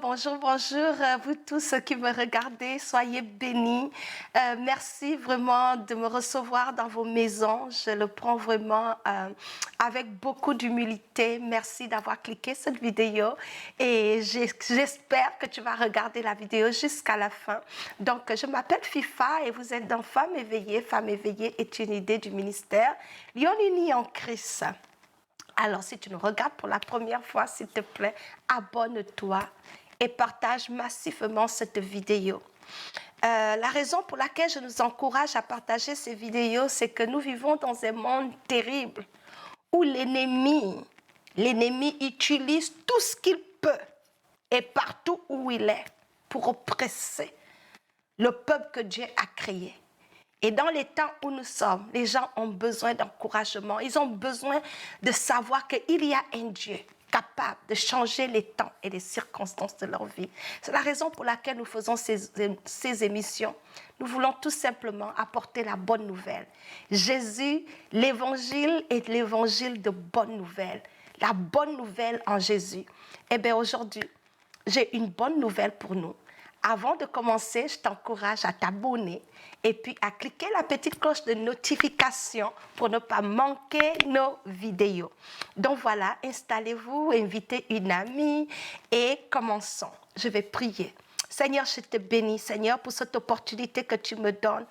bonjour, vous tous qui me regardez, soyez bénis. Merci vraiment de me recevoir dans vos maisons. Je le prends vraiment avec beaucoup d'humilité. Merci d'avoir cliqué cette vidéo et j'espère que tu vas regarder la vidéo jusqu'à la fin. Donc, je m'appelle FIFA et vous êtes dans Femmes éveillées. Femmes éveillées est une idée du ministère Lyon Unis en Christ. Alors, si tu nous regardes pour la première fois, s'il te plaît, abonne-toi et partage massivement cette vidéo. La raison pour laquelle je nous encourage à partager ces vidéos, c'est que nous vivons dans un monde terrible où l'ennemi utilise tout ce qu'il peut et partout où il est pour oppresser le peuple que Dieu a créé. Et dans les temps où nous sommes, les gens ont besoin d'encouragement. Ils ont besoin de savoir qu'il y a un Dieu capable de changer les temps et les circonstances de leur vie. C'est la raison pour laquelle nous faisons ces émissions. Nous voulons tout simplement apporter la bonne nouvelle. Jésus, l'évangile est l'évangile de bonne nouvelle. La bonne nouvelle en Jésus. Eh bien aujourd'hui, j'ai une bonne nouvelle pour nous. Avant de commencer, je t'encourage à t'abonner et puis à cliquer la petite cloche de notification pour ne pas manquer nos vidéos. Donc voilà, installez-vous, invitez une amie et commençons. Je vais prier. Seigneur, je te bénis, Seigneur, pour cette opportunité que tu me donnes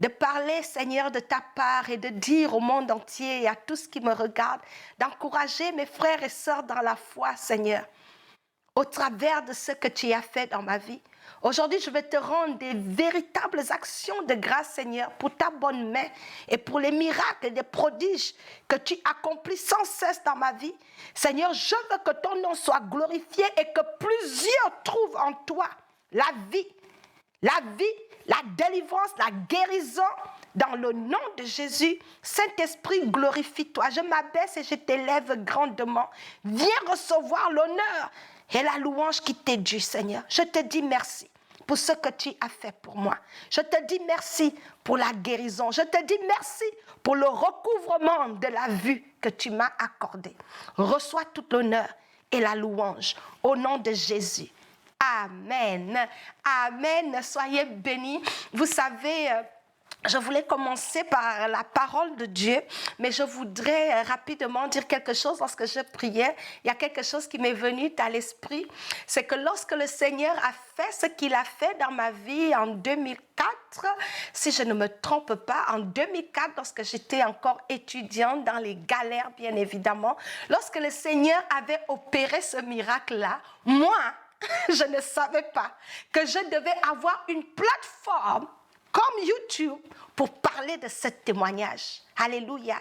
de parler, Seigneur, de ta part et de dire au monde entier et à tous qui me regardent, d'encourager mes frères et sœurs dans la foi, Seigneur, au travers de ce que tu as fait dans ma vie. Aujourd'hui, je vais te rendre des véritables actions de grâce, Seigneur, pour ta bonne main et pour les miracles et les prodiges que tu accomplis sans cesse dans ma vie. Seigneur, je veux que ton nom soit glorifié et que plusieurs trouvent en toi la vie, la délivrance, la guérison. Dans le nom de Jésus, Saint-Esprit, glorifie-toi. Je m'abaisse et je t'élève grandement. Viens recevoir l'honneur et la louange qui t'est due, Seigneur. Je te dis merci pour ce que tu as fait pour moi. Je te dis merci pour la guérison. Je te dis merci pour le recouvrement de la vue que tu m'as accordée. Reçois tout l'honneur et la louange au nom de Jésus. Amen. Amen. Soyez bénis. Vous savez, je voulais commencer par la parole de Dieu, mais je voudrais rapidement dire quelque chose. Lorsque je priais, il y a quelque chose qui m'est venu à l'esprit. C'est que lorsque le Seigneur a fait ce qu'il a fait dans ma vie en 2004, si je ne me trompe pas, en 2004, lorsque j'étais encore étudiante dans les galères, bien évidemment, lorsque le Seigneur avait opéré ce miracle-là, moi, je ne savais pas que je devais avoir une plateforme comme YouTube pour parler de ce témoignage. Alléluia.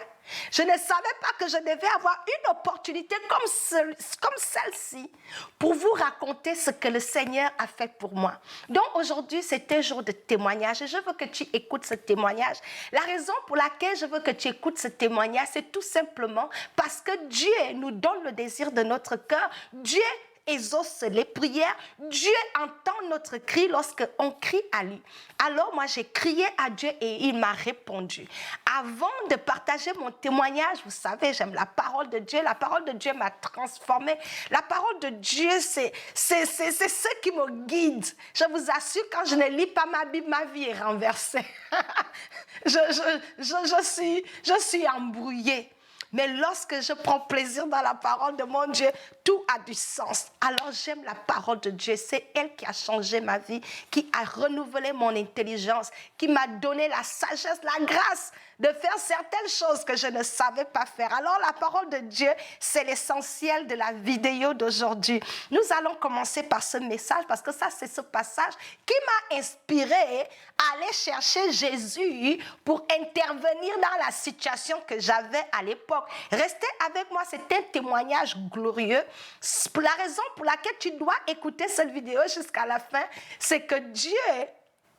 Je ne savais pas que je devais avoir une opportunité comme celle-ci pour vous raconter ce que le Seigneur a fait pour moi. Donc aujourd'hui, c'est un jour de témoignage et je veux que tu écoutes ce témoignage. La raison pour laquelle je veux que tu écoutes ce témoignage, c'est tout simplement parce que Dieu nous donne le désir de notre cœur. Dieu exauce les prières. Dieu entend notre cri lorsqu'on crie à lui. Alors moi j'ai crié à Dieu et il m'a répondu. Avant de partager mon témoignage, vous savez, j'aime la parole de Dieu. La parole de Dieu m'a transformée. La parole de Dieu, c'est ce qui me guide. Je vous assure, quand je ne lis pas ma Bible, ma vie est renversée. je suis embrouillée. Mais lorsque je prends plaisir dans la parole de mon Dieu, tout a du sens. Alors j'aime la parole de Dieu. C'est elle qui a changé ma vie, qui a renouvelé mon intelligence, qui m'a donné la sagesse, la grâce de faire certaines choses que je ne savais pas faire. Alors la parole de Dieu, c'est l'essentiel de la vidéo d'aujourd'hui. Nous allons commencer par ce message parce que ça, c'est ce passage qui m'a inspiré à aller chercher Jésus pour intervenir dans la situation que j'avais à l'époque. Restez avec moi, c'est un témoignage glorieux. La raison pour laquelle tu dois écouter cette vidéo jusqu'à la fin, c'est que Dieu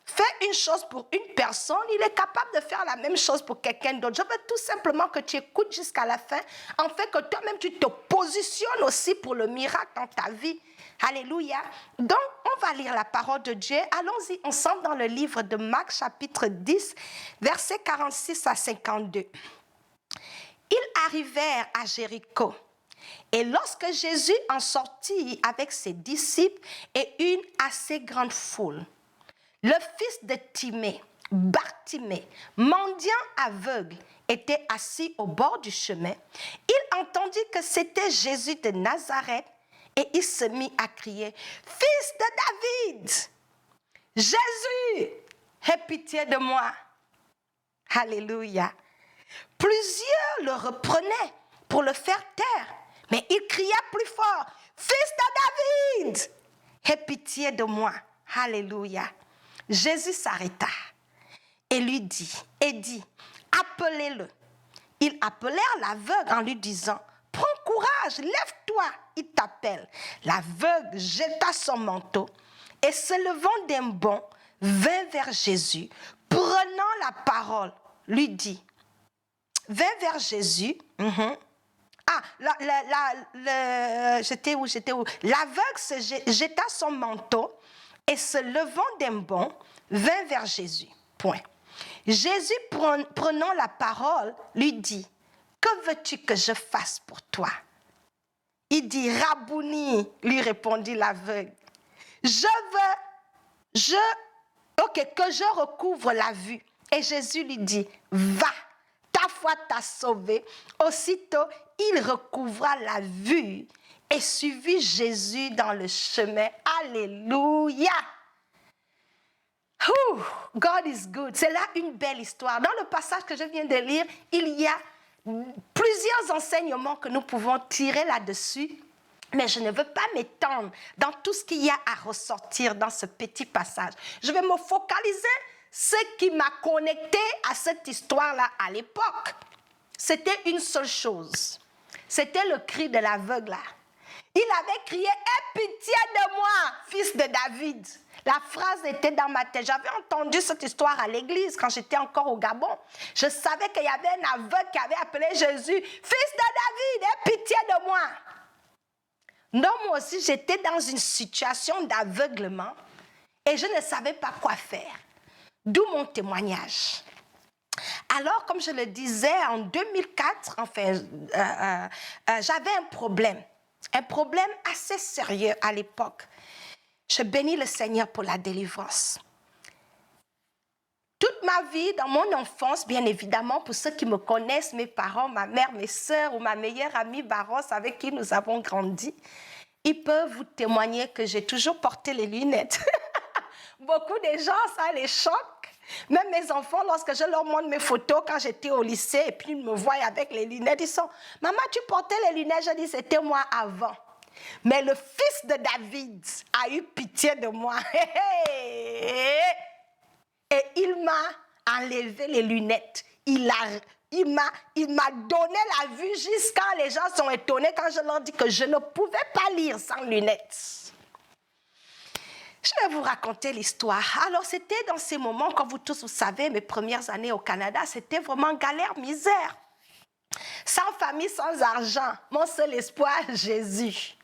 fait une chose pour une personne, il est capable de faire la même chose pour quelqu'un d'autre. Je veux tout simplement que tu écoutes jusqu'à la fin, en fait que toi-même tu te positionnes aussi pour le miracle dans ta vie. Alléluia. Donc, on va lire la parole de Dieu. Allons-y ensemble dans le livre de Marc, chapitre 10, versets 46 à 52. Ils arrivèrent à Jéricho. Et lorsque Jésus en sortit avec ses disciples et une assez grande foule, le fils de Timée, Bartimée, mendiant aveugle, était assis au bord du chemin. Il entendit que c'était Jésus de Nazareth et il se mit à crier, « Fils de David, Jésus, aie pitié de moi. » Alléluia. Plusieurs le reprenaient pour le faire taire, mais il cria plus fort, « Fils de David, aie pitié de moi. » Alléluia. Jésus s'arrêta et lui dit, appelez-le. Ils appelèrent l'aveugle en lui disant, prends courage, lève-toi, il t'appelle. L'aveugle jeta son manteau et se levant d'un bond, vint vers Jésus, prenant la parole, lui dit, vint vers Jésus. J'étais où? L'aveugle jeta son manteau et se levant d'un bond, vint vers Jésus. Point. Jésus, prenant la parole, lui dit, que veux-tu que je fasse pour toi? Il dit, Rabouni, lui répondit l'aveugle, que je recouvre la vue. Et Jésus lui dit, va, ta foi t'a sauvé. Aussitôt, il recouvra la vue et suivit Jésus dans le chemin. Alléluia. God is good. C'est là une belle histoire. Dans le passage que je viens de lire, il y a plusieurs enseignements que nous pouvons tirer là-dessus, mais je ne veux pas m'étendre dans tout ce qu'il y a à ressortir dans ce petit passage. Je vais me focaliser sur ce qui m'a connecté à cette histoire-là à l'époque. C'était une seule chose. C'était le cri de l'aveugle là. Il avait crié, aie pitié de moi, fils de David. La phrase était dans ma tête. J'avais entendu cette histoire à l'église quand j'étais encore au Gabon. Je savais qu'il y avait un aveugle qui avait appelé Jésus, fils de David, aie pitié de moi. Non, moi aussi, j'étais dans une situation d'aveuglement et je ne savais pas quoi faire. D'où mon témoignage. Alors, comme je le disais, en 2004, j'avais un problème assez sérieux à l'époque. Je bénis le Seigneur pour la délivrance. Toute ma vie, dans mon enfance, bien évidemment, pour ceux qui me connaissent, mes parents, ma mère, mes sœurs ou ma meilleure amie Baros avec qui nous avons grandi, ils peuvent vous témoigner que j'ai toujours porté les lunettes. Beaucoup de gens, ça les choque. Même mes enfants, lorsque je leur montre mes photos quand j'étais au lycée et puis ils me voient avec les lunettes, ils sont « Maman, tu portais les lunettes ?» Je dis « C'était moi avant. » Mais le fils de David a eu pitié de moi. Et il m'a enlevé les lunettes. Il m'a donné la vue jusqu'à les gens sont étonnés quand je leur dis que je ne pouvais pas lire sans lunettes. Je vais vous raconter l'histoire. Alors, c'était dans ces moments, comme vous tous vous savez, mes premières années au Canada, c'était vraiment galère, misère. Sans famille, sans argent. Mon seul espoir, Jésus.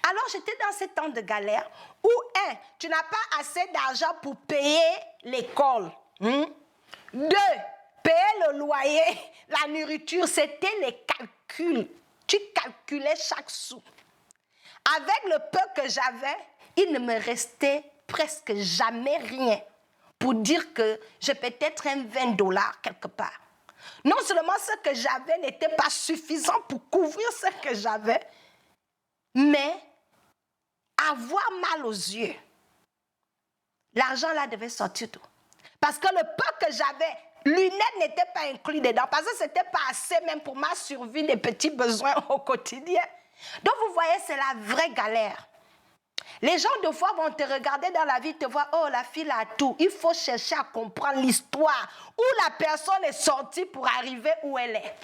Alors, j'étais dans ces temps de galère où, tu n'as pas assez d'argent pour payer l'école. 2, payer le loyer, la nourriture, c'était les calculs. Tu calculais chaque sou. Avec le peu que j'avais, il ne me restait presque jamais rien pour dire que j'ai peut-être un $20 quelque part. Non seulement ce que j'avais n'était pas suffisant pour couvrir ce que j'avais, mais avoir mal aux yeux. L'argent là devait sortir tout. Parce que le peu que j'avais, lunettes n'étaient pas inclus dedans, parce que ce n'était pas assez même pour ma survie des petits besoins au quotidien. Donc vous voyez, c'est la vraie galère. Les gens de fois vont te regarder dans la vie, te voir, oh la fille a tout. Il faut chercher à comprendre l'histoire où la personne est sortie pour arriver où elle est.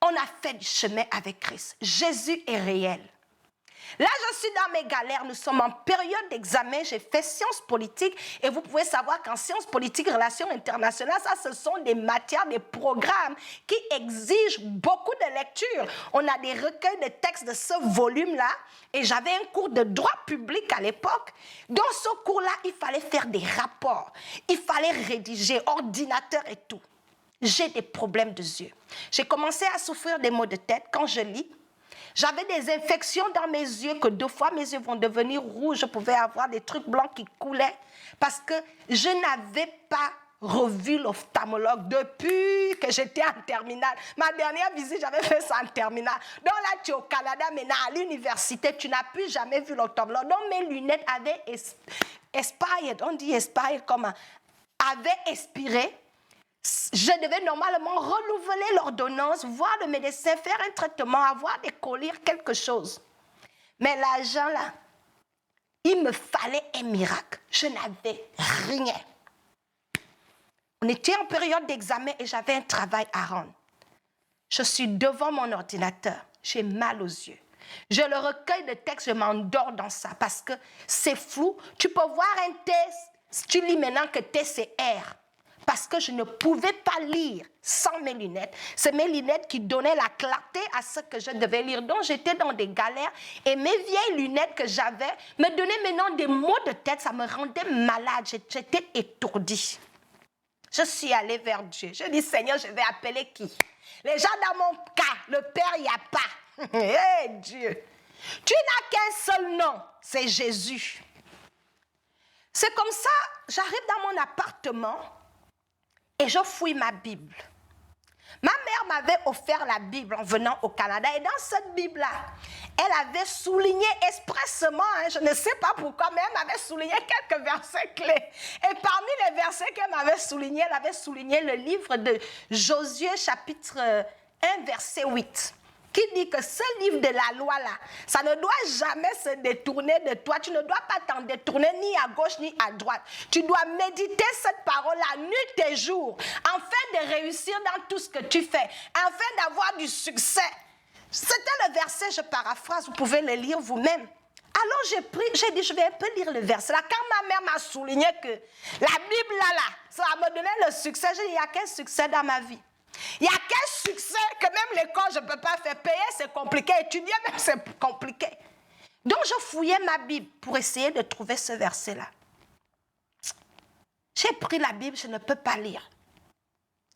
On a fait du chemin avec Christ. Jésus est réel. Là, je suis dans mes galères. Nous sommes en période d'examen. J'ai fait sciences politiques. Et vous pouvez savoir qu'en sciences politiques, relations internationales, ça, ce sont des matières, des programmes qui exigent beaucoup de lecture. On a des recueils de textes de ce volume-là. Et j'avais un cours de droit public à l'époque. Dans ce cours-là, il fallait faire des rapports. Il fallait rédiger, ordinateur et tout. J'ai des problèmes de yeux. J'ai commencé à souffrir des maux de tête quand je lis. J'avais des infections dans mes yeux, que 2 fois mes yeux vont devenir rouges. Je pouvais avoir des trucs blancs qui coulaient parce que je n'avais pas revu l'ophtalmologue depuis que j'étais en terminale. Ma dernière visite, j'avais fait ça en terminale. Donc là, tu es au Canada, maintenant à l'université, tu n'as plus jamais vu l'ophtalmologue. Donc mes lunettes avaient expired, on dit expired comme avaient expiré. Je devais normalement renouveler l'ordonnance, voir le médecin, faire un traitement, avoir des collyres, quelque chose. Mais l'argent là, il me fallait un miracle. Je n'avais rien. On était en période d'examen et j'avais un travail à rendre. Je suis devant mon ordinateur, j'ai mal aux yeux. Je le recueille de texte, je m'endors dans ça parce que c'est flou. Tu peux voir un T, si tu lis maintenant que T c'est R. Parce que je ne pouvais pas lire sans mes lunettes. C'est mes lunettes qui donnaient la clarté à ce que je devais lire. Donc j'étais dans des galères et mes vieilles lunettes que j'avais me donnaient maintenant des maux de tête. Ça me rendait malade. J'étais étourdie. Je suis allée vers Dieu. Je dis, Seigneur, je vais appeler qui? Les gens dans mon cas, le Père, il n'y a pas. Hé Dieu, tu n'as qu'un seul nom, c'est Jésus. C'est comme ça, j'arrive dans mon appartement et je fouille ma Bible. Ma mère m'avait offert la Bible en venant au Canada et dans cette Bible-là, elle avait souligné expressément, je ne sais pas pourquoi, mais elle m'avait souligné quelques versets clés. Et parmi les versets qu'elle m'avait soulignés, elle avait souligné le livre de Josué chapitre 1, verset 8. Qui dit que ce livre de la loi-là, ça ne doit jamais se détourner de toi. Tu ne dois pas t'en détourner ni à gauche ni à droite. Tu dois méditer cette parole-là nuit et jour, afin de réussir dans tout ce que tu fais, afin d'avoir du succès. C'était le verset, je paraphrase, vous pouvez le lire vous-même. Alors j'ai dit, je vais un peu lire le verset là. Quand ma mère m'a souligné que la Bible là, ça va me donner le succès, j'ai dit, il n'y a qu'un succès dans ma vie. Il n'y a qu'un succès que même l'école, je ne peux pas faire. Payer, c'est compliqué. Étudier, même, c'est compliqué. Donc, je fouillais ma Bible pour essayer de trouver ce verset-là. J'ai pris la Bible, je ne peux pas lire.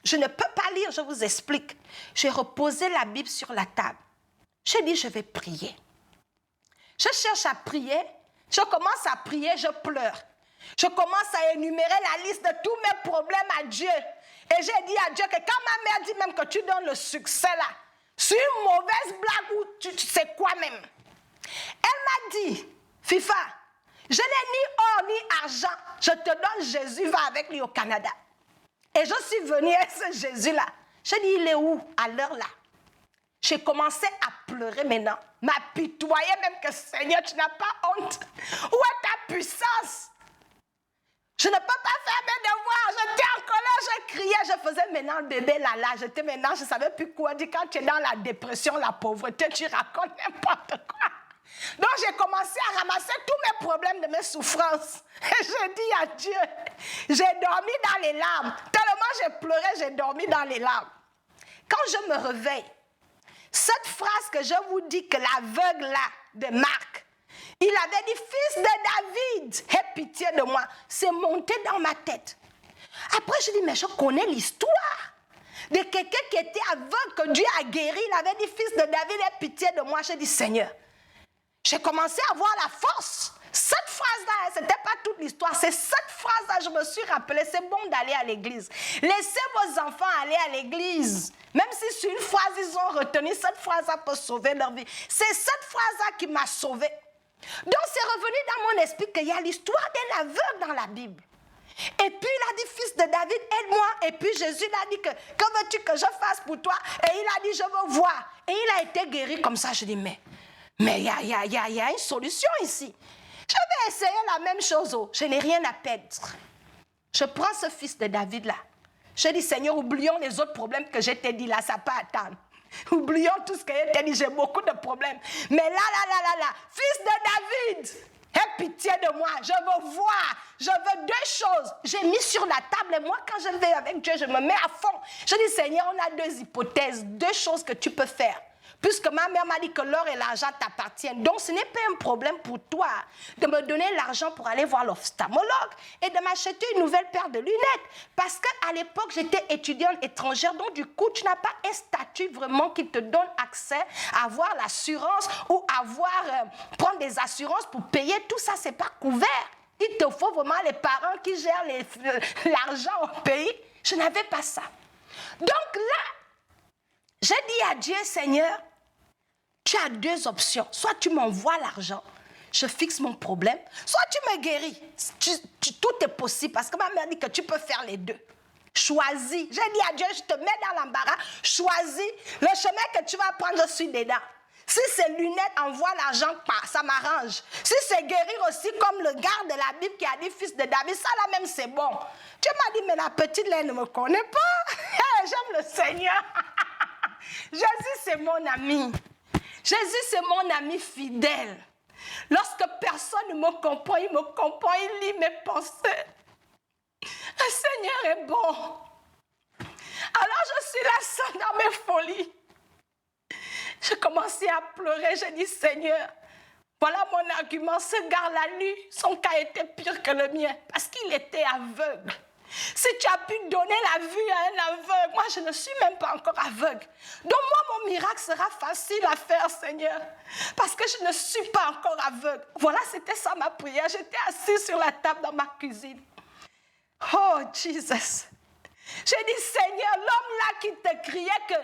Je ne peux pas lire, je vous explique. J'ai reposé la Bible sur la table. J'ai dit, je vais prier. Je cherche à prier. Je commence à prier, je pleure. Je commence à énumérer la liste de tous mes problèmes à Dieu. Et j'ai dit à Dieu que quand ma mère dit même que tu donnes le succès là, c'est une mauvaise blague ou tu sais quoi même. Elle m'a dit, Fifa, je n'ai ni or ni argent, je te donne Jésus, va avec lui au Canada. Et je suis venue avec ce Jésus là. J'ai dit, il est où à l'heure là? J'ai commencé à pleurer maintenant, m'apitoyer même que Seigneur, tu n'as pas honte. Où est ta puissance? Je ne peux pas faire mes devoirs. J'étais en colère, je criais, je faisais maintenant le bébé là. J'étais maintenant, je ne savais plus quoi dire. Quand tu es dans la dépression, la pauvreté, tu racontes n'importe quoi. Donc j'ai commencé à ramasser tous mes problèmes de mes souffrances. Et j'ai dit à Dieu, j'ai dormi dans les larmes. Tellement j'ai pleuré, j'ai dormi dans les larmes. Quand je me réveille, cette phrase que je vous dis que l'aveugle là de Marc, il avait dit, fils de David, aie pitié de moi. C'est monté dans ma tête. Après, je dis, mais je connais l'histoire de quelqu'un qui était aveugle, que Dieu a guéri. Il avait dit, fils de David, aie pitié de moi. J'ai dit, Seigneur, j'ai commencé à avoir la force. Cette phrase-là, ce n'était pas toute l'histoire. C'est cette phrase-là, je me suis rappelé, c'est bon d'aller à l'église. Laissez vos enfants aller à l'église. Même si c'est une phrase, ils ont retenu, cette phrase-là peut sauver leur vie. C'est cette phrase-là qui m'a sauvée. Donc c'est revenu dans mon esprit qu'il y a l'histoire d'un aveugle dans la Bible. Et puis il a dit, fils de David, aide-moi. Et puis Jésus a dit, que veux-tu que je fasse pour toi? Et il a dit, je veux voir. Et il a été guéri comme ça. Je dis, mais il y a une solution ici. Je vais essayer la même chose. Oh. Je n'ai rien à perdre. Je prends ce fils de David-là. Je dis, Seigneur, oublions les autres problèmes que je t'ai dit là, ça ne peut pas attendre. Oublions tout ce que je t'ai dit, j'ai beaucoup de problèmes. Mais là, fils de David, aie pitié de moi, je veux voir, je veux deux choses. J'ai mis sur la table et moi, quand je vais avec Dieu, je me mets à fond. Je dis, Seigneur, on a deux hypothèses, deux choses que tu peux faire puisque ma mère m'a dit que l'or et l'argent t'appartiennent. Donc, ce n'est pas un problème pour toi de me donner l'argent pour aller voir l'ophtalmologue et de m'acheter une nouvelle paire de lunettes. Parce qu'à l'époque, j'étais étudiante étrangère, donc du coup, tu n'as pas un statut vraiment qui te donne accès à avoir l'assurance ou prendre des assurances pour payer. Tout ça, ce n'est pas couvert. Il te faut vraiment les parents qui gèrent l'argent au pays. Je n'avais pas ça. Donc là, j'ai dit à Dieu, Seigneur, tu as deux options. Soit tu m'envoies l'argent, je fixe mon problème, soit tu me guéris. Tout est possible parce que ma mère dit que tu peux faire les deux. Choisis. J'ai dit à Dieu, je te mets dans l'embarras. Choisis le chemin que tu vas prendre, je suis dedans. Si c'est lunettes, envoie l'argent, ça m'arrange. Si c'est guérir aussi, comme le gars de la Bible qui a dit fils de David, ça là même c'est bon. Dieu m'a dit, mais la petite là ne me connaît pas. J'aime le Seigneur. Jésus, c'est mon ami. Jésus, c'est mon ami fidèle. Lorsque personne ne me comprend, il me comprend, il lit mes pensées. Le Seigneur est bon. Alors je suis là seule dans mes folies. J'ai commencé à pleurer, j'ai dit, Seigneur, voilà mon argument, ce gars-là, lui, son cas était pire que le mien, parce qu'il était aveugle. Si tu as pu donner la vue à un aveugle, moi je ne suis même pas encore aveugle. Donc moi, mon miracle sera facile à faire, Seigneur, parce que je ne suis pas encore aveugle. Voilà, c'était ça ma prière. J'étais assise sur la table dans ma cuisine. Oh, Jesus! J'ai dit, Seigneur, l'homme là qui te criait que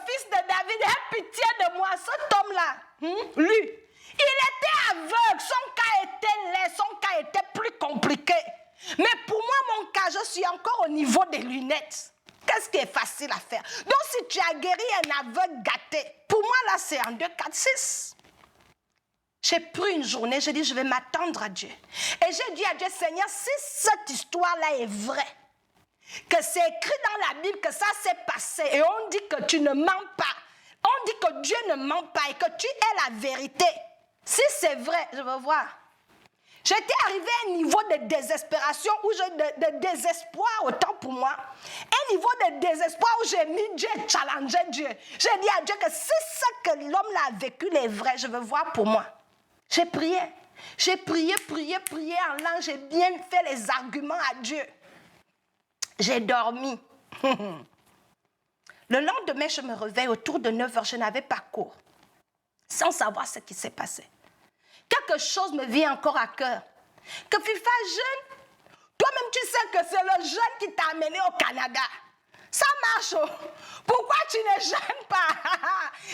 fils de David, aie pitié de moi, cet homme-là, lui, il était aveugle, son cas était laid, son cas était plus compliqué. Mais pour moi, mon cas, je suis encore au niveau des lunettes. Qu'est-ce qui est facile à faire? Donc, si tu as guéri un aveugle gâté, pour moi, là, c'est en 2, 4, 6. J'ai pris une journée, j'ai dit, je vais m'attendre à Dieu. Et j'ai dit à Dieu, Seigneur, si cette histoire-là est vraie, que c'est écrit dans la Bible que ça s'est passé, et on dit que tu ne mens pas, on dit que Dieu ne ment pas et que tu es la vérité. Si c'est vrai, je veux voir. J'étais arrivée à un niveau de désespération, de désespoir autant pour moi, un niveau de désespoir où j'ai mis Dieu, challengé Dieu. J'ai dit à Dieu que si ce que l'homme a vécu est vrai, je veux voir pour moi. J'ai prié en langue, j'ai bien fait les arguments à Dieu. J'ai dormi. Le lendemain, je me réveille autour de 9h, je n'avais pas cours, sans savoir ce qui s'est passé. Quelque chose me vient encore à cœur. Que FIFA jeune, toi-même tu sais que c'est le jeune qui t'a amené au Canada. Ça marche. Pourquoi tu ne jeûnes pas?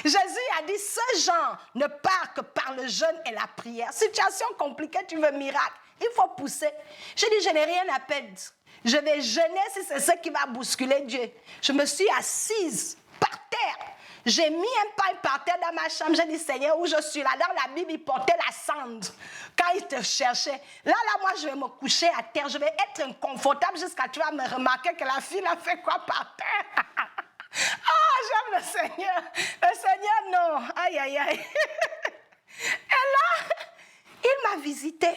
Jésus a dit, ce genre ne part que par le jeûne et la prière. Situation compliquée, tu veux miracle. Il faut pousser. J'ai dit, je n'ai rien à perdre. Je vais jeûner si c'est ce qui va bousculer Dieu. Je me suis assise par terre. J'ai mis un pain par terre dans ma chambre. J'ai dit, Seigneur, où je suis là? Dans la Bible, il portait la cendre quand il te cherchait. Là, moi, je vais me coucher à terre. Je vais être inconfortable jusqu'à tu vas me remarquer que la fille a fait quoi par terre? Ah, j'aime le Seigneur. Le Seigneur, non. Aïe, aïe, aïe. Et là, il m'a visité.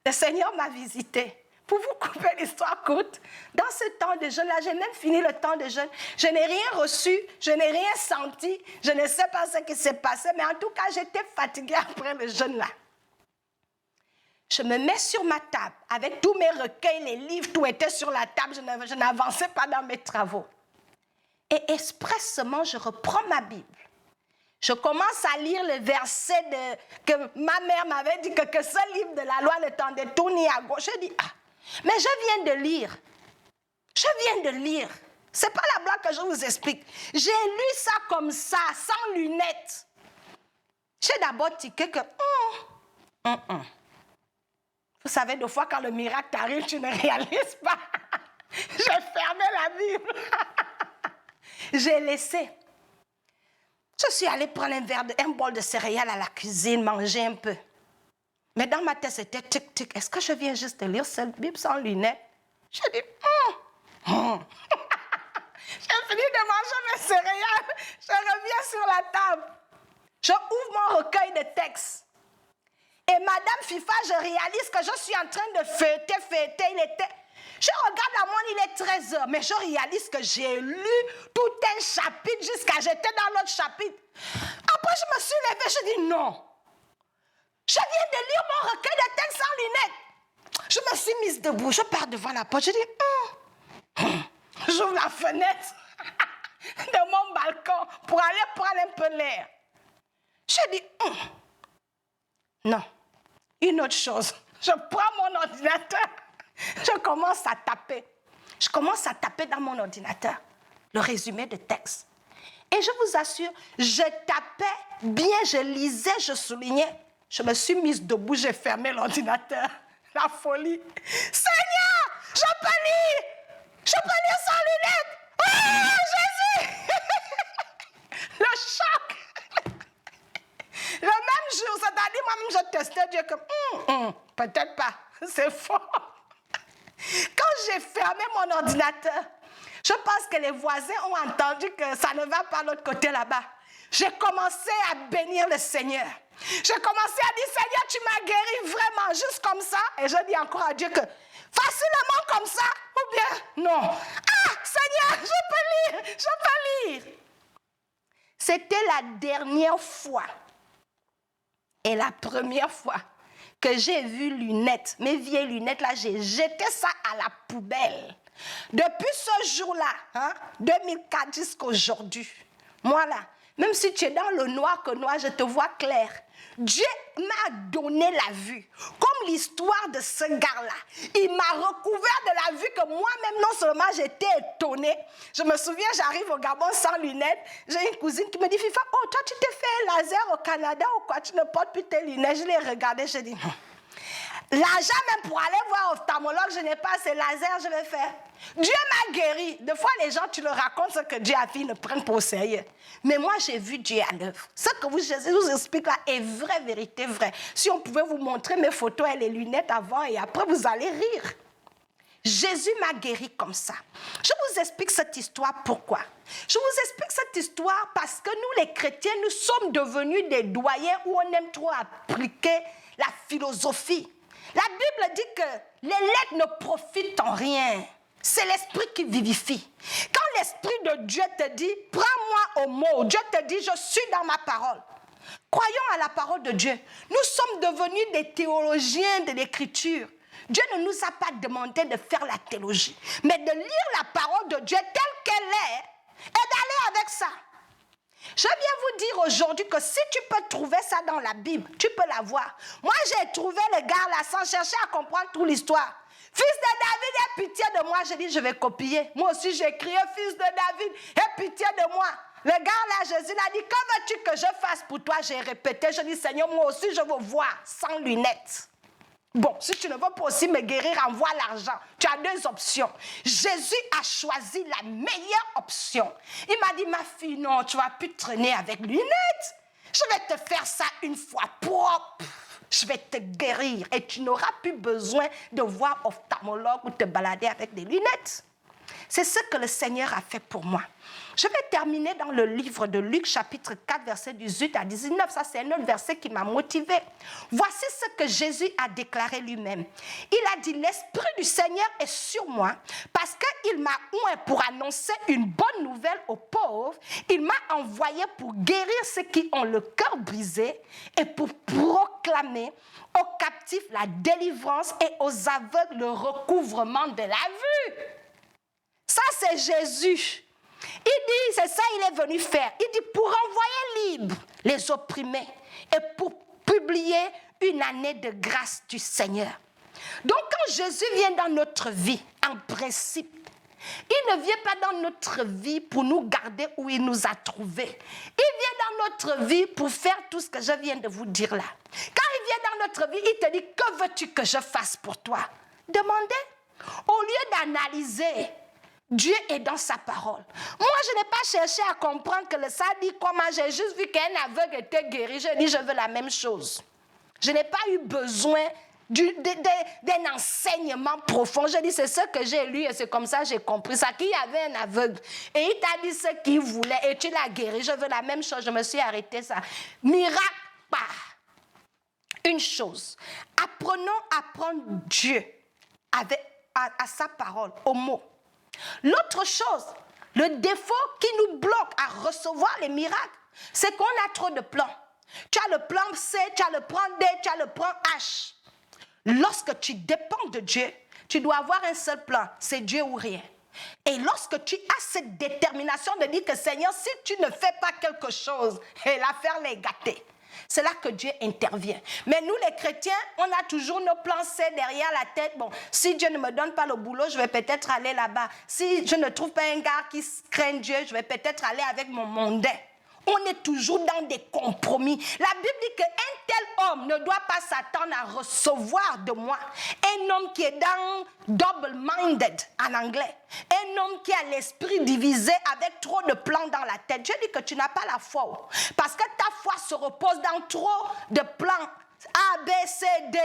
Le Seigneur m'a visité. Pour vous couper l'histoire courte, dans ce temps de jeûne-là, j'ai même fini le temps de jeûne. Je n'ai rien reçu, je n'ai rien senti, je ne sais pas ce qui s'est passé, mais en tout cas, j'étais fatiguée après le jeûne-là. Je me mets sur ma table, avec tous mes recueils, les livres, tout était sur la table, je n'avançais pas dans mes travaux. Et expressement, je reprends ma Bible. Je commence à lire le verset que ma mère m'avait dit que ce livre de la loi ne t'en détourne ni à gauche. Je dis, mais je viens de lire. Ce n'est pas la blague que je vous explique. J'ai lu ça comme ça, sans lunettes. J'ai d'abord tiqué que, Vous savez, des fois, quand le miracle t'arrive, tu ne réalises pas. J'ai fermé la Bible. J'ai laissé. Je suis allée prendre un bol de céréales à la cuisine, manger un peu. Mais dans ma tête, c'était tic-tic. Est-ce que je viens juste de lire cette Bible sans lunettes? Je dis, J'ai fini de manger mes céréales. Je reviens sur la table. Je ouvre mon recueil de textes. Et Madame FIFA, je réalise que je suis en train de feuilleter. Je regarde la montre, il est 13h, mais je réalise que j'ai lu tout un chapitre jusqu'à j'étais dans l'autre chapitre. Après, je me suis levée, je dis non. Je viens de lire mon recueil de textes sans lunettes. Je me suis mise debout, je pars devant la porte, je dis, j'ouvre la fenêtre de mon balcon pour aller prendre un peu l'air. Je dis, non, une autre chose. Je prends mon ordinateur, je commence à taper. Je commence à taper dans mon ordinateur le résumé de texte. Et je vous assure, je tapais bien, je lisais, je soulignais. Je me suis mise debout, j'ai fermé l'ordinateur. La folie. Seigneur, je peux lire. Je peux lire sans lunettes. Oh, Jésus. Le choc. Le même jour, c'est-à-dire moi-même, je testais Dieu comme, peut-être pas, c'est faux. Quand j'ai fermé mon ordinateur, je pense que les voisins ont entendu que ça ne va pas de l'autre côté là-bas. J'ai commencé à bénir le Seigneur. J'ai commencé à dire, Seigneur, tu m'as guéri vraiment, juste comme ça. Et je dis encore à Dieu que, facilement comme ça, ou bien non. Ah, Seigneur, je peux lire, je peux lire. C'était la dernière fois et la première fois que j'ai vu lunettes, mes vieilles lunettes là, j'ai jeté ça à la poubelle. Depuis ce jour-là, 2004 jusqu'à aujourd'hui, moi là, même si tu es dans le noir que noir, je te vois clair. Dieu m'a donné la vue. Comme l'histoire de ce gars-là. Il m'a recouvert de la vue que moi-même, non seulement j'étais étonnée. Je me souviens, j'arrive au Gabon sans lunettes. J'ai une cousine qui me dit, Fifa, oh, toi, tu t'es fait un laser au Canada ou quoi? Tu ne portes plus tes lunettes. Je l'ai regardé, je dis, l'argent même pour aller voir ophtalmologue, je n'ai pas ces lasers, je vais faire. Dieu m'a guéri. Des fois, les gens, tu leur racontes ce que Dieu a fait, ils ne prennent pas au sérieux. Mais moi, j'ai vu Dieu à l'œuvre. Ce que Jésus vous explique là est vraie, vérité, vraie. Si on pouvait vous montrer mes photos et les lunettes avant et après, vous allez rire. Jésus m'a guéri comme ça. Je vous explique cette histoire pourquoi. Je vous explique cette histoire parce que nous, les chrétiens, nous sommes devenus des doyens où on aime trop appliquer la philosophie. La Bible dit que les lettres ne profitent en rien. C'est l'esprit qui vivifie. Quand l'esprit de Dieu te dit, prends-moi au mot, Dieu te dit, je suis dans ma parole. Croyons à la parole de Dieu. Nous sommes devenus des théologiens de l'écriture. Dieu ne nous a pas demandé de faire la théologie, mais de lire la parole de Dieu telle qu'elle est et d'aller avec ça. Je viens vous dire aujourd'hui que si tu peux trouver ça dans la Bible, tu peux la voir. Moi, j'ai trouvé le gars là sans chercher à comprendre toute l'histoire. Fils de David, aie pitié de moi. Je dis, je vais copier. Moi aussi, j'ai crié, fils de David, aie pitié de moi. Le gars là, Jésus l'a dit, que veux-tu que je fasse pour toi? J'ai répété, je dis, Seigneur, moi aussi, je veux voir sans lunettes. Bon, si tu ne veux pas aussi me guérir, envoie l'argent. Tu as deux options. Jésus a choisi la meilleure option. Il m'a dit, ma fille, non, tu ne vas plus traîner avec lunettes. Je vais te faire ça une fois propre. Je vais te guérir et tu n'auras plus besoin de voir ophtalmologue ou te balader avec des lunettes. C'est ce que le Seigneur a fait pour moi. Je vais terminer dans le livre de Luc, chapitre 4, versets 18 à 19. Ça, c'est un autre verset qui m'a motivé. Voici ce que Jésus a déclaré lui-même. Il a dit, l'Esprit du Seigneur est sur moi parce qu'il m'a oint pour annoncer une bonne nouvelle aux pauvres. Il m'a envoyé pour guérir ceux qui ont le cœur brisé et pour proclamer aux captifs la délivrance et aux aveugles le recouvrement de la vue. Ça, c'est Jésus. Il dit, c'est ça il est venu faire. Il dit, pour envoyer libres les opprimés et pour publier une année de grâce du Seigneur. Donc, quand Jésus vient dans notre vie, en principe, il ne vient pas dans notre vie pour nous garder où il nous a trouvés. Il vient dans notre vie pour faire tout ce que je viens de vous dire là. Quand il vient dans notre vie, il te dit, que veux-tu que je fasse pour toi? Demandez. Au lieu d'analyser, Dieu est dans sa parole. Moi, je n'ai pas cherché à comprendre que ça dit comment. J'ai juste vu qu'un aveugle était guéri. J'ai dit, je veux la même chose. Je n'ai pas eu besoin d'un enseignement profond. J'ai dit, c'est ce que j'ai lu et c'est comme ça que j'ai compris ça. Qu'il y avait un aveugle et il t'a dit ce qu'il voulait et tu l'as guéri. Je veux la même chose. Je me suis arrêtée ça. Miracle pas. Une chose. Apprenons à prendre Dieu avec à sa parole, aux mots. L'autre chose, le défaut qui nous bloque à recevoir les miracles, c'est qu'on a trop de plans. Tu as le plan C, tu as le plan D, tu as le plan H. Lorsque tu dépends de Dieu, tu dois avoir un seul plan, c'est Dieu ou rien. Et lorsque tu as cette détermination de dire que Seigneur, si tu ne fais pas quelque chose, et l'affaire est gâtée, c'est là que Dieu intervient. Mais nous les chrétiens, on a toujours nos plans C derrière la tête. Bon, si Dieu ne me donne pas le boulot, je vais peut-être aller là-bas. Si je ne trouve pas un gars qui craint Dieu, je vais peut-être aller avec mon mondain. On est toujours dans des compromis. La Bible dit qu'un tel homme ne doit pas s'attendre à recevoir de moi. Un homme qui est dans double-minded en anglais. Un homme qui a l'esprit divisé avec trop de plans dans la tête. Dieu dit que tu n'as pas la foi. Parce que ta foi se repose dans trop de plans A, B, C, D.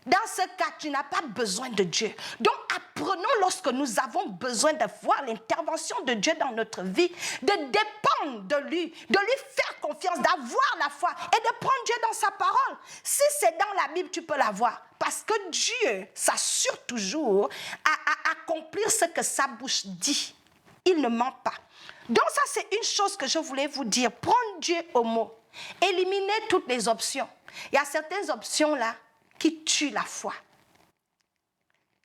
Dans ce cas, tu n'as pas besoin de Dieu. Donc, apprenons lorsque nous avons besoin de voir l'intervention de Dieu dans notre vie, de dépendre de lui faire confiance, d'avoir la foi et de prendre Dieu dans sa parole. Si c'est dans la Bible, tu peux l'avoir. Parce que Dieu s'assure toujours à accomplir ce que sa bouche dit. Il ne ment pas. Donc ça, c'est une chose que je voulais vous dire. Prendre Dieu au mot. Éliminer toutes les options. Il y a certaines options là qui tuent la foi.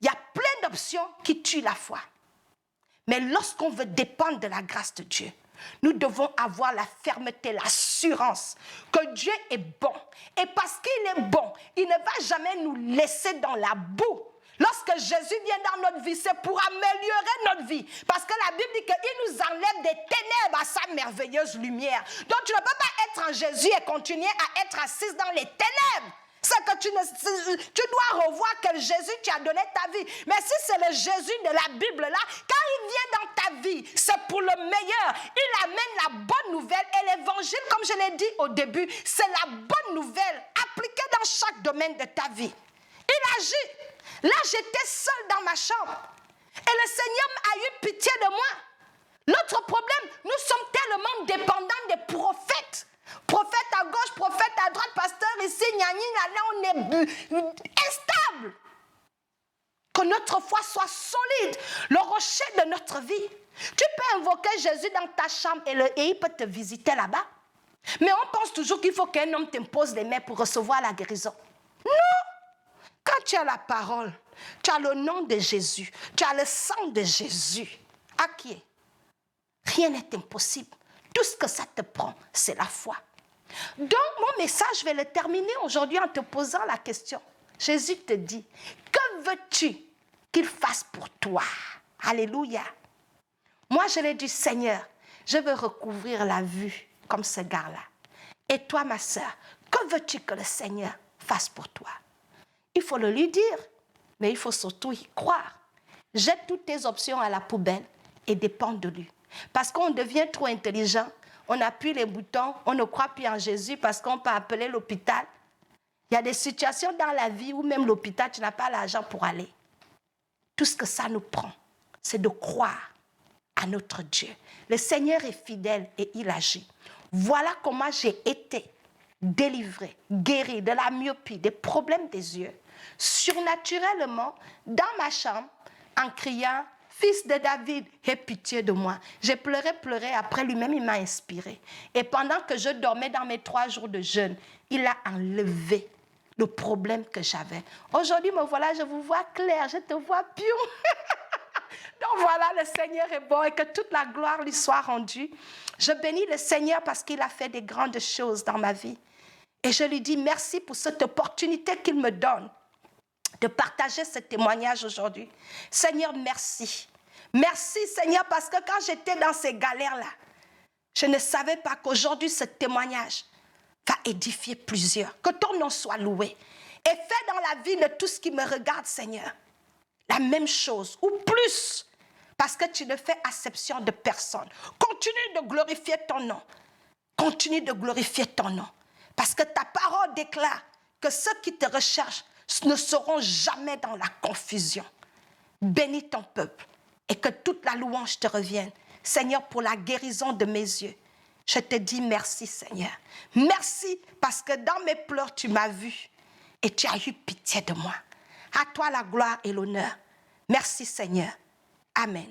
Il y a plein d'options qui tuent la foi. Mais lorsqu'on veut dépendre de la grâce de Dieu, nous devons avoir la fermeté, l'assurance que Dieu est bon. Et parce qu'il est bon, il ne va jamais nous laisser dans la boue. Lorsque Jésus vient dans notre vie, c'est pour améliorer notre vie. Parce que la Bible dit qu'il nous enlève des ténèbres à sa merveilleuse lumière. Donc tu ne peux pas être en Jésus et continuer à être assise dans les ténèbres. C'est que tu dois revoir quel Jésus tu as donné ta vie. Mais si c'est le Jésus de la Bible là, quand il vient dans ta vie, c'est pour le meilleur. Il amène la bonne nouvelle. Et l'évangile, comme je l'ai dit au début, c'est la bonne nouvelle appliquée dans chaque domaine de ta vie. Il agit. Là, j'étais seule dans ma chambre. Et le Seigneur a eu pitié de moi. Notre problème, nous sommes tellement dépendants des prophètes. Prophète à gauche, prophète à droite, pasteur ici, là on est instable. Que notre foi soit solide, le rocher de notre vie. Tu peux invoquer Jésus dans ta chambre et il peut te visiter là-bas. Mais on pense toujours qu'il faut qu'un homme t'impose les mains pour recevoir la guérison. Non! Quand tu as la parole, tu as le nom de Jésus, tu as le sang de Jésus. À qui est? Rien n'est impossible. Tout ce que ça te prend, c'est la foi. Donc, mon message, je vais le terminer aujourd'hui en te posant la question. Jésus te dit, que veux-tu qu'il fasse pour toi? Alléluia. Moi, je l'ai dit, Seigneur, je veux recouvrir la vue comme ce gars-là. Et toi, ma sœur, que veux-tu que le Seigneur fasse pour toi? Il faut le lui dire, mais il faut surtout y croire. Jette toutes tes options à la poubelle et dépends de lui. Parce qu'on devient trop intelligent, on appuie les boutons, on ne croit plus en Jésus parce qu'on peut appeler l'hôpital. Il y a des situations dans la vie où même l'hôpital, tu n'as pas l'argent pour aller. Tout ce que ça nous prend, c'est de croire à notre Dieu. Le Seigneur est fidèle et il agit. Voilà comment j'ai été délivrée, guérie de la myopie, des problèmes des yeux, surnaturellement, dans ma chambre, en criant, Fils de David, aie pitié de moi. J'ai pleuré, après lui-même, il m'a inspiré. Et pendant que je dormais dans mes 3 jours de jeûne, il a enlevé le problème que j'avais. Aujourd'hui, me voilà, je vous vois clair, je te vois piou. Donc voilà, le Seigneur est bon et que toute la gloire lui soit rendue. Je bénis le Seigneur parce qu'il a fait des grandes choses dans ma vie. Et je lui dis merci pour cette opportunité qu'il me donne de partager ce témoignage aujourd'hui. Seigneur, merci. Merci, Seigneur, parce que quand j'étais dans ces galères-là, je ne savais pas qu'aujourd'hui, ce témoignage va édifier plusieurs. Que ton nom soit loué. Et fais dans la vie de tout ce qui me regarde, Seigneur, la même chose, ou plus, parce que tu ne fais acception de personne. Continue de glorifier ton nom. Continue de glorifier ton nom. Parce que ta parole déclare que ceux qui te recherchent ne seront jamais dans la confusion. Bénis ton peuple et que toute la louange te revienne. Seigneur, pour la guérison de mes yeux, je te dis merci, Seigneur. Merci parce que dans mes pleurs, tu m'as vu et tu as eu pitié de moi. À toi la gloire et l'honneur. Merci Seigneur. Amen.